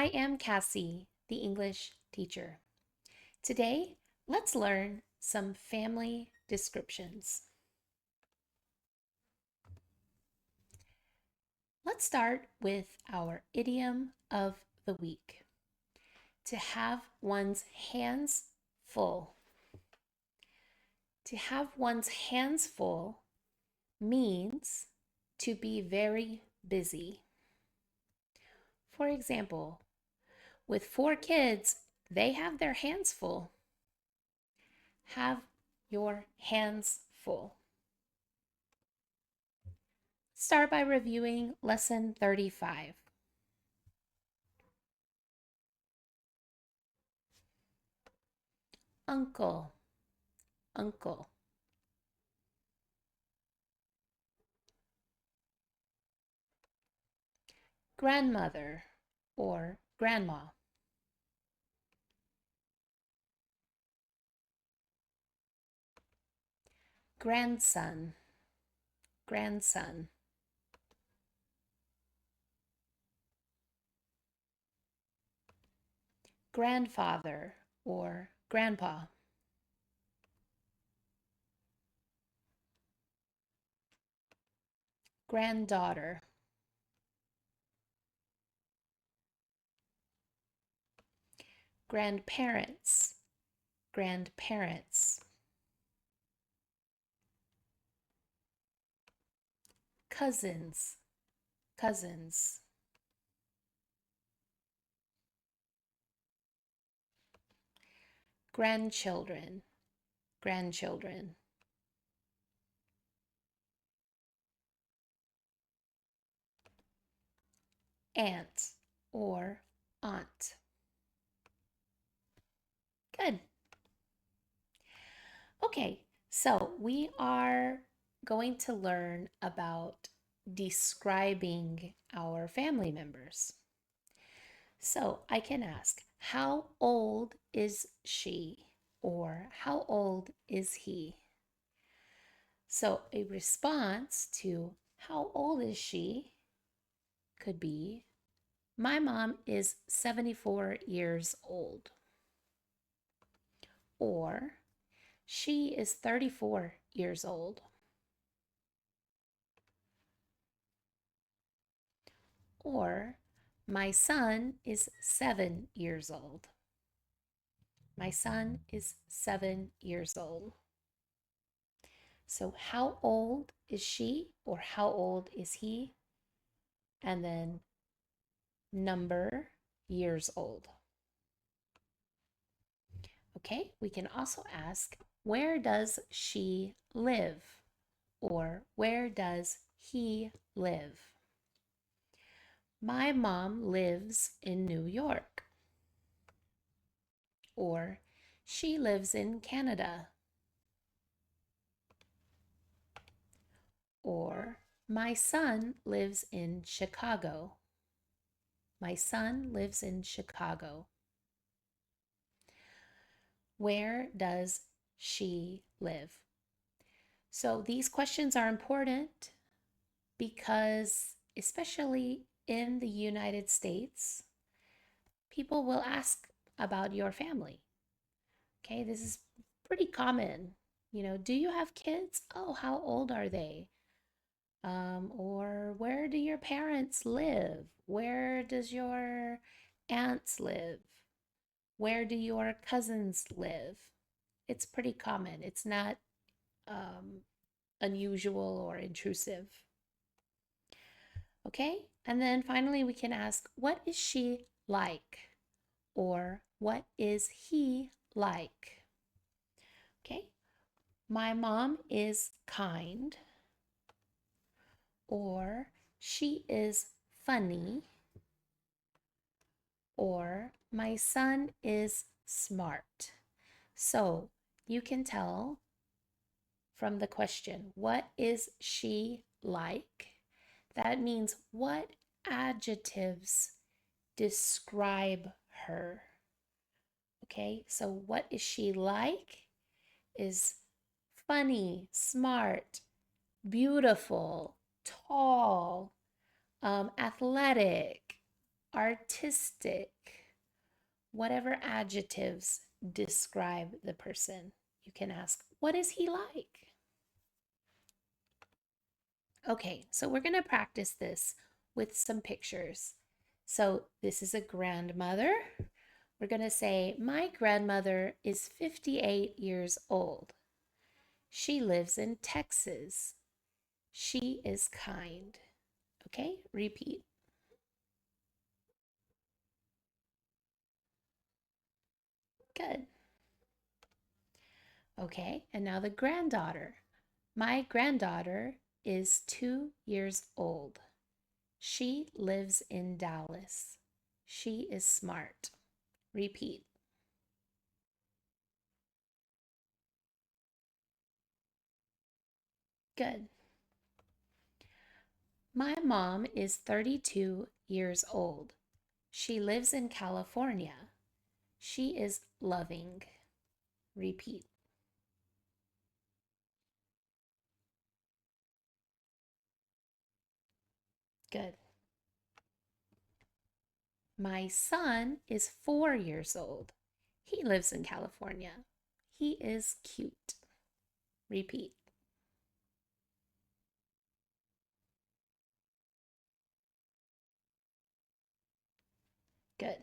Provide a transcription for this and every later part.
I am Cassie, the English teacher. Today, let's learn some family descriptions. Let's start with our idiom of the week. To have one's hands full. To have one's hands full means to be very busy. For example, with 4 kids, they have their hands full. Have your hands full. Start by reviewing lesson 35. Uncle, uncle. Grandmother or grandma. Grandson, grandson. Grandfather or grandpa. Granddaughter. Grandparents, grandparents. Cousins, cousins. Grandchildren, grandchildren. Aunt or aunt. Good. Okay, so we are going to learn about describing our family members. So I can ask, how old is she? Or how old is he? So a response to how old is she could be, my mom is 74 years old. Or she is 34 years old. Or my son is 7 years old. My son is 7 years old. So how old is she or how old is he? And then number, years old. Okay, we can also ask, where does she live? Or where does he live? My mom lives in New York. Or she lives in Canada. Or my son lives in Chicago. My son lives in Chicago. Where does she live? So these questions are important because, especially in the United States, people will ask about your family. Okay, this is pretty common. Do you have kids? Oh, how old are they? Or where do your parents live? Where does your aunts live? Where do your cousins live? It's pretty common. It's not unusual or intrusive. Okay, and then finally we can ask, what is she like? Or what is he like? Okay, my mom is kind. Or she is funny. Or my son is smart. So you can tell from the question, what is she like? That means what adjectives describe her. Okay, so what is she like is funny, smart, beautiful, tall, athletic, artistic, whatever adjectives describe the person. You can ask, what is he like? Okay, so we're going to practice this with some pictures. So this is a grandmother. We're going to say, my grandmother is 58 years old. She lives in Texas. She is kind. Okay, repeat. Good. Okay, and now the granddaughter. My granddaughter is 2 years old. She lives in Dallas. She is smart. Repeat. Good. My mom is 32 years old. She lives in California. She is loving. Repeat. Good. My son is 4 years old. He lives in California. He is cute. Repeat. Good.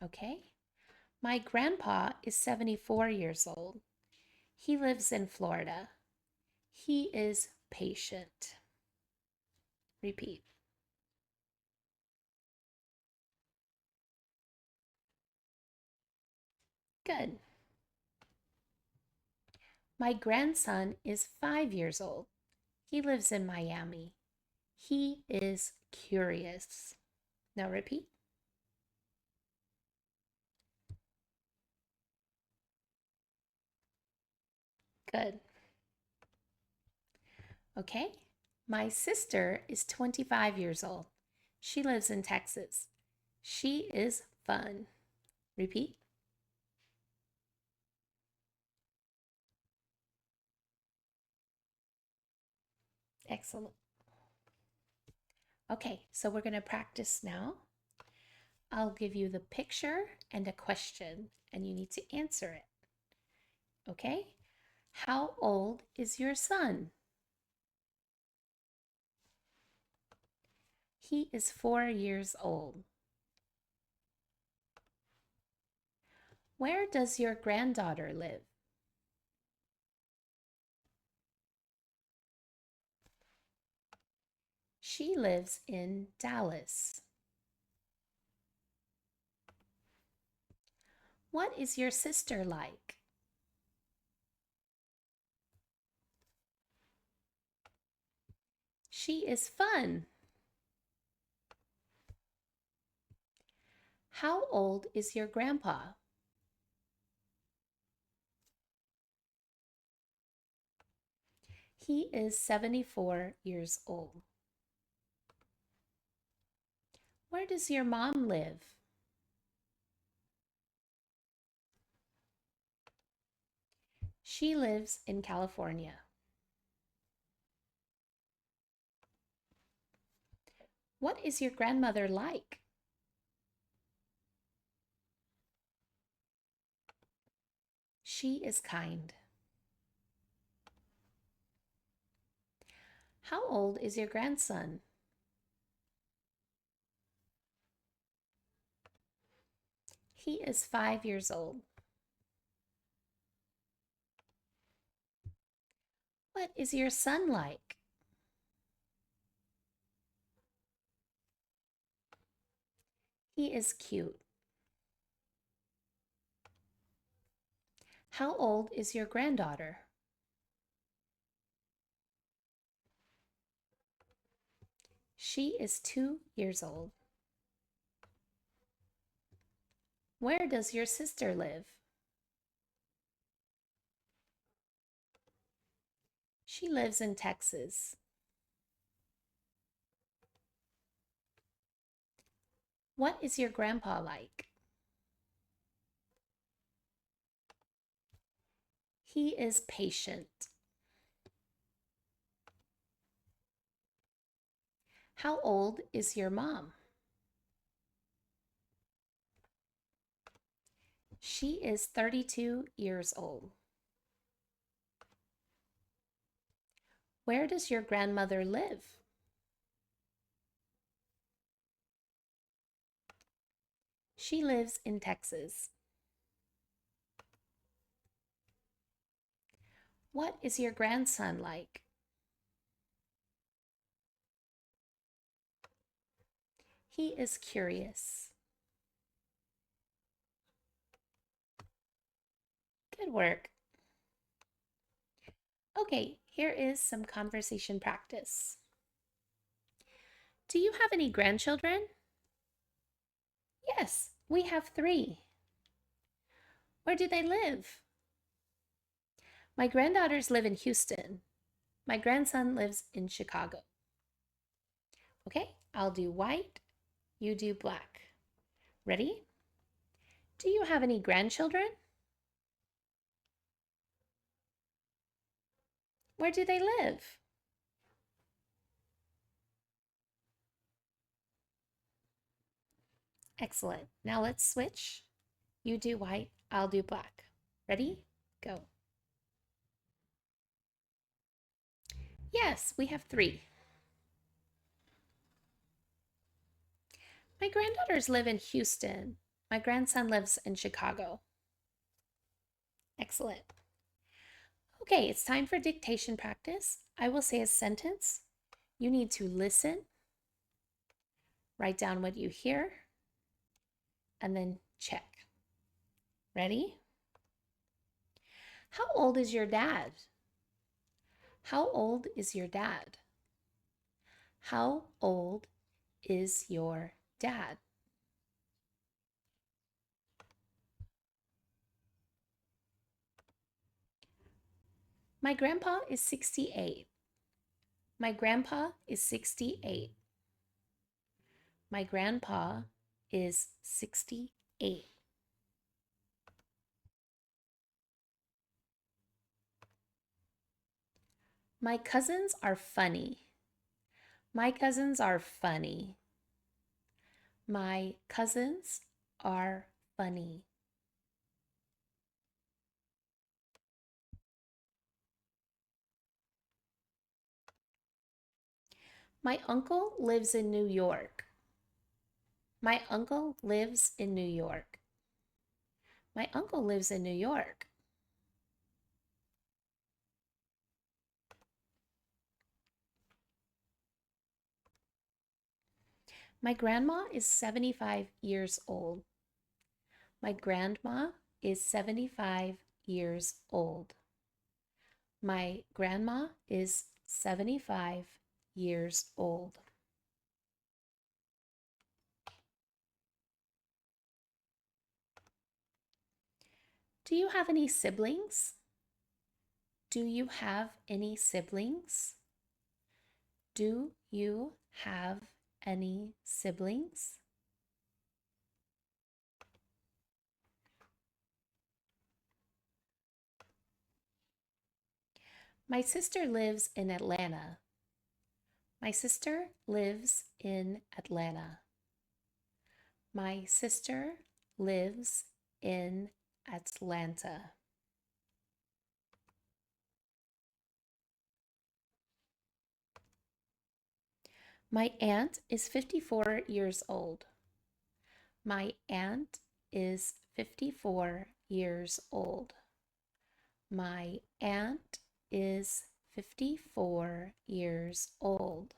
Okay. My grandpa is 74 years old. He lives in Florida. He is patient. Repeat. Good. My grandson is 5 years old. He lives in Miami. He is curious. Now repeat. Good. Okay. My sister is 25 years old. She lives in Texas. She is fun. Repeat. Excellent. Okay, so we're going to practice now. I'll give you the picture and a question, and you need to answer it. Okay? How old is your son? He is 4 years old. Where does your granddaughter live? She lives in Dallas. What is your sister like? She is fun. How old is your grandpa? He is 74 years old. Where does your mom live? She lives in California. What is your grandmother like? She is kind. How old is your grandson? He is 5 years old. What is your son like? He is cute. How old is your granddaughter? She is 2 years old. Where does your sister live? She lives in Texas. What is your grandpa like? He is patient. How old is your mom? She is 32 years old. Where does your grandmother live? She lives in Texas. What is your grandson like? He is curious. Good work. Okay, here is some conversation practice. Do you have any grandchildren? Yes, we have 3. Where do they live? My granddaughters live in Houston. My grandson lives in Chicago. Okay, I'll do white, you do black. Ready? Do you have any grandchildren? Where do they live? Excellent. Now let's switch. You do white, I'll do black. Ready? Go. Yes, we have 3. My granddaughters live in Houston. My grandson lives in Chicago. Excellent. Okay, it's time for dictation practice. I will say a sentence. You need to listen, write down what you hear, and then check. Ready? How old is your dad? How old is your dad? How old is your dad? My grandpa is 68. My grandpa is 68. My grandpa is 68. My cousins are funny. My cousins are funny. My cousins are funny. My uncle lives in New York. My uncle lives in New York. My uncle lives in New York. My grandma is 75 years old. My grandma is 75 years old. My grandma is 75 years old. Do you have any siblings? Do you have any siblings? Do you have any siblings? My sister lives in Atlanta. My sister lives in Atlanta. My sister lives in Atlanta. My aunt is 54 years old. My aunt is 54 years old. My aunt is 54 years old.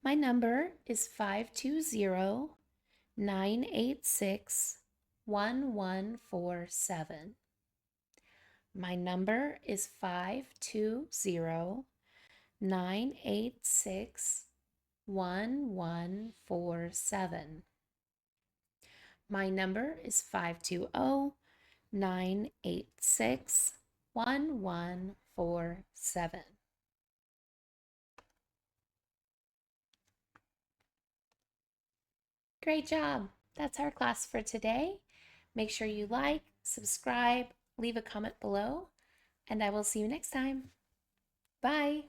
My number is 520-986-1147. My number is 520-986-1147. My number is 520-986-1147. Great job. That's our class for today. Make sure you like, subscribe, leave a comment below, and I will see you next time. Bye.